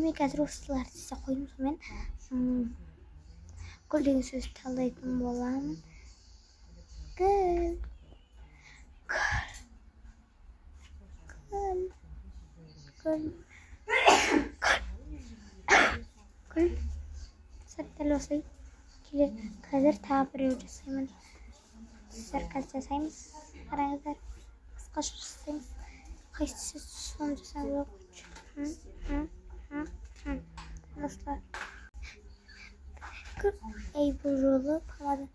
Демек қазір осылар десе қойдым, сонымен гүл деген сөзді талдайтын боламын. Гүл. Сәттәл осылай. Қазір тағы біреу жасаймын. Сіздер қазір жасаймыз. Қараңыздар. Басқаша жасаймыз. Қайсысы соны жасаңыз осылай. Ей, бұл жолы помада.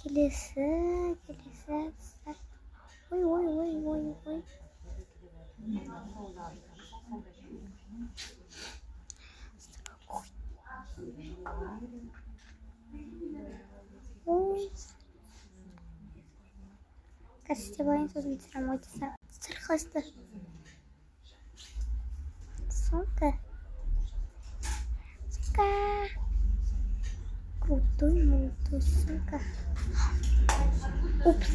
Келесі. Ой. Қазір болайын сөзін түсірем ойдыса. Сырқасты. Сумка. Крутой сумка. Упс,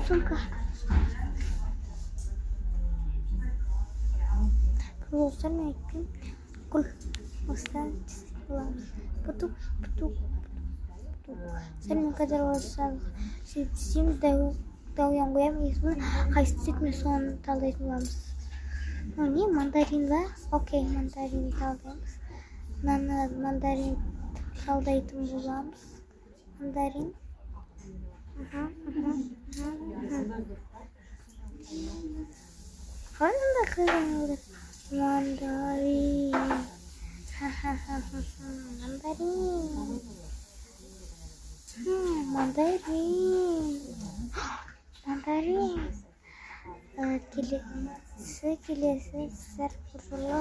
сумка. Крутой айтпен. Гүл. Осылай боламыз. Путук. Сәлмен қазір осылай. Сөйтсем дауян қоям. Есімін қайсы сөйтме соны талдайтын боламыз. Не, мандарин ба? Окей, мандарин талдаймыз. Мандарин талдайтын боламыз. Мандарин. Қанында қылыңыз? Мандарин. Келесі сіздер құрылы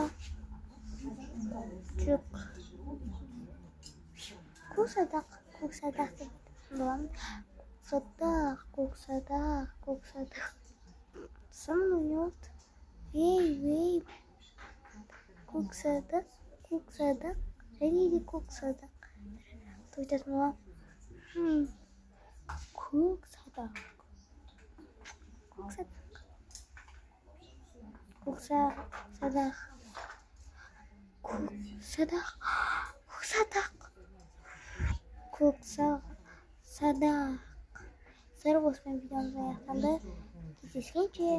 жүк. Көксадақ деп боламын. Көксадақ. Самый нёт. Эй. Көксадақ. Және де көксадақ. Тойтатын боламын. Көксадақ. Сіздер осымен видеомыз аяқталды. Кездескенше.